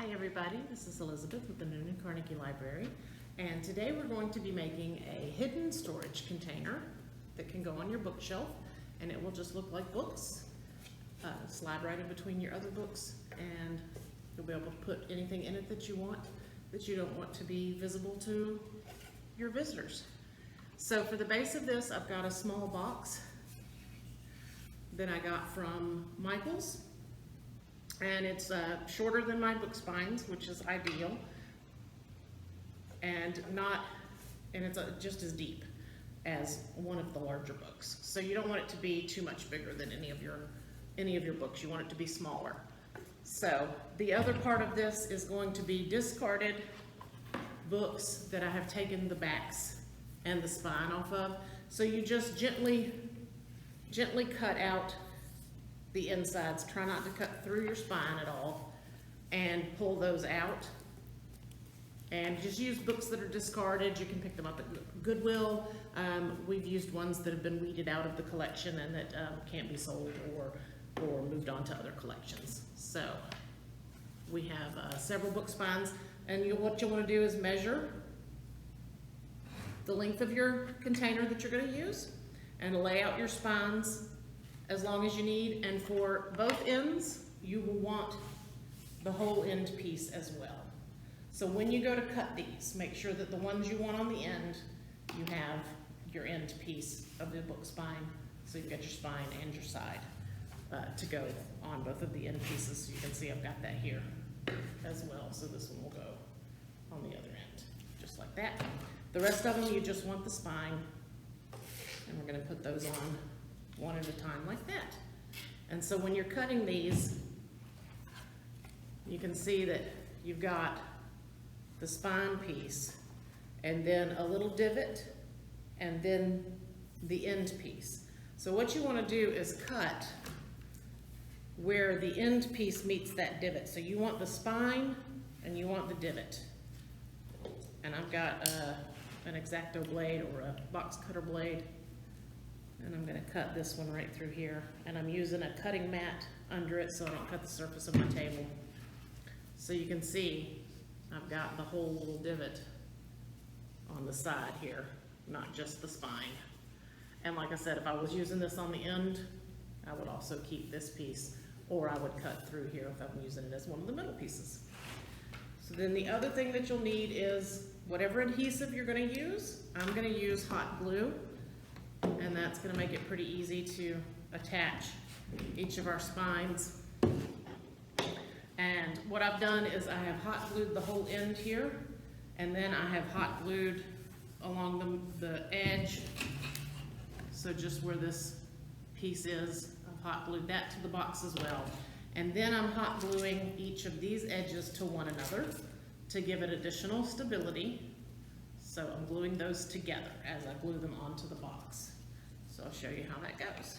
Hi everybody, this is Elizabeth with the Noonan Carnegie Library, and today we're going to be making a hidden storage container that can go on your bookshelf, and it will just look like books. Slide right in between your other books, and you'll be able to put anything in it that you don't want to be visible to your visitors. So for the base of this, I've got a small box that I got from Michael's. And it's shorter than my book spines, which is ideal, and it's just as deep as one of the larger books. So you don't want it to be too much bigger than any of your books. You want it to be smaller. So the other part of this is going to be discarded books that I have taken the backs and the spine off of. So you just gently cut out the insides. Try not to cut through your spine at all, and pull those out. And just use books that are discarded. You can pick them up at Goodwill. We've used ones that have been weeded out of the collection and that can't be sold or moved on to other collections. So we have several book spines, and what you'll want to do is measure the length of your container that you're going to use and lay out your spines as long as you need, and for both ends, you will want the whole end piece as well. So when you go to cut these, make sure that the ones you want on the end, you have your end piece of the book spine, so you've got your spine and your side to go on both of the end pieces. So you can see I've got that here as well, so this one will go on the other end, just like that. The rest of them, you just want the spine, and we're gonna put those on one at a time like that. And so when you're cutting these, you can see that you've got the spine piece and then a little divot and then the end piece. So what you want to do is cut where the end piece meets that divot. So you want the spine and you want the divot. And I've got an X-Acto blade or a box cutter blade, and I'm going to cut this one right through here, and I'm using a cutting mat under it so I don't cut the surface of my table. So you can see I've got the whole little divot on the side here, not just the spine. And like I said, if I was using this on the end, I would also keep this piece, or I would cut through here if I'm using it as one of the middle pieces. So then the other thing that you'll need is whatever adhesive you're going to use. I'm going to use hot glue, and that's going to make it pretty easy to attach each of our spines. And what I've done is I have hot glued the whole end here, and then I have hot glued along the edge. So just where this piece is, I've hot glued that to the box as well. And then I'm hot gluing each of these edges to one another to give it additional stability. So I'm gluing those together as I glue them onto the box. So I'll show you how that goes.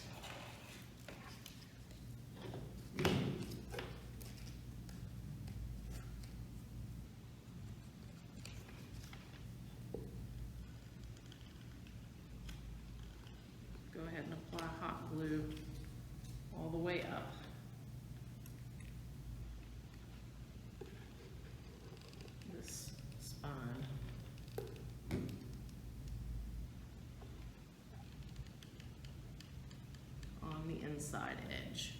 Go ahead and apply hot glue all the way up. This spine. On the inside edge.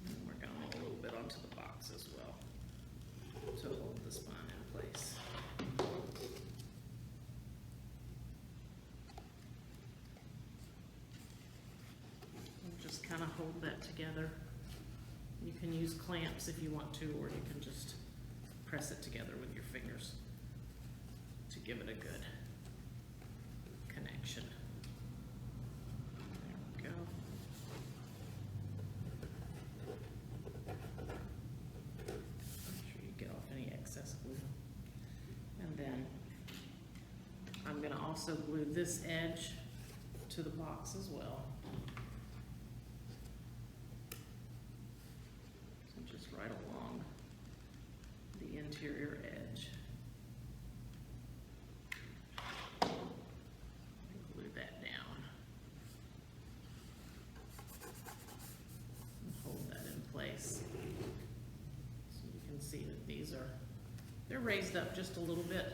And we're going a little bit onto the box as well to hold the spine in place. And just kind of hold that together. You can use clamps if you want to, or you can just press it together with your fingers to give it a good connection. There we go. Make sure you get off any excess glue. And then I'm going to also glue this edge to the box as well. So just right along the interior edge. Glue that down. raised up just a little bit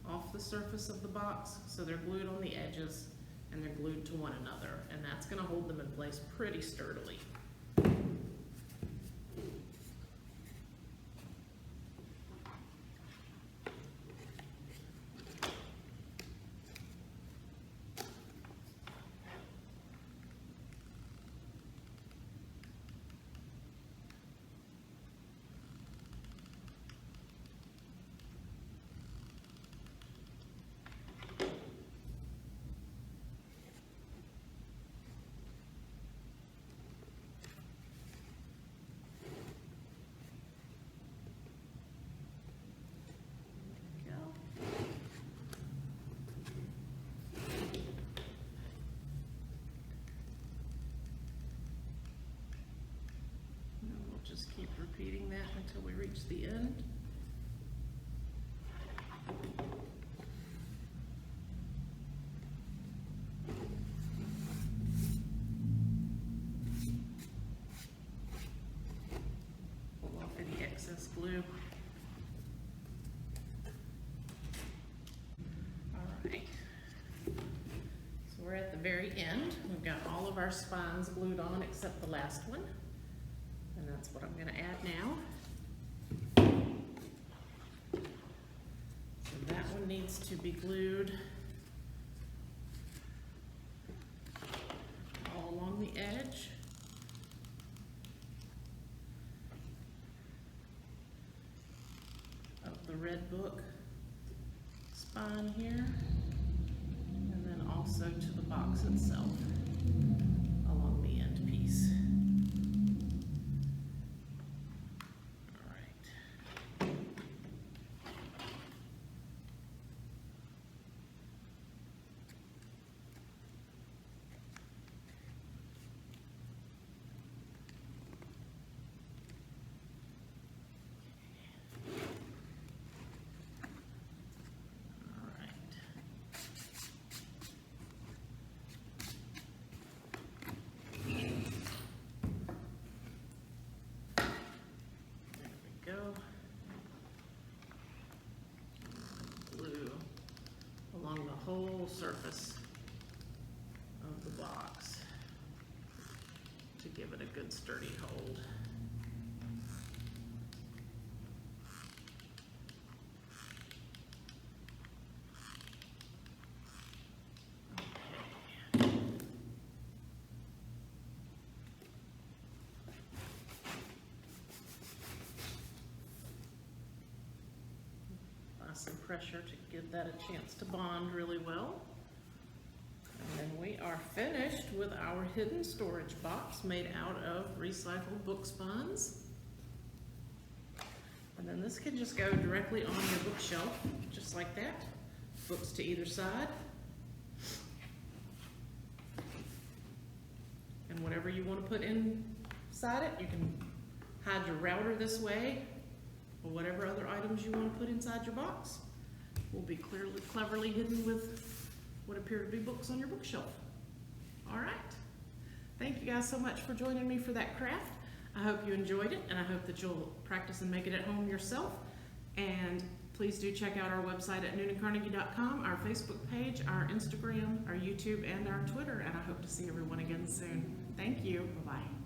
off the surface of the box, so they're glued on the edges and they're glued to one another, and that's going to hold them in place pretty sturdily. Just keep repeating that until we reach the end. Pull off any excess glue. All right. So we're at the very end. We've got all of our spines glued on except the last one. And that's what I'm going to add now. So that one needs to be glued all along the edge. Of the red book spine here. And then also to the box itself along the end piece. The whole surface of the box to give it a good sturdy hold. Okay. Some pressure to give that a chance to bond really well. And then we are finished with our hidden storage box made out of recycled book spines. And then this can just go directly on your bookshelf, just like that. Books to either side. And whatever you want to put inside it, you can hide your router this way, or whatever other items you want to put inside your box will be cleverly hidden with what appear to be books on your bookshelf. All right. Thank you guys so much for joining me for that craft. I hope you enjoyed it, and I hope that you'll practice and make it at home yourself. And please do check out our website at noonandcarnegie.com, our Facebook page, our Instagram, our YouTube, and our Twitter. And I hope to see everyone again soon. Thank you. Bye-bye.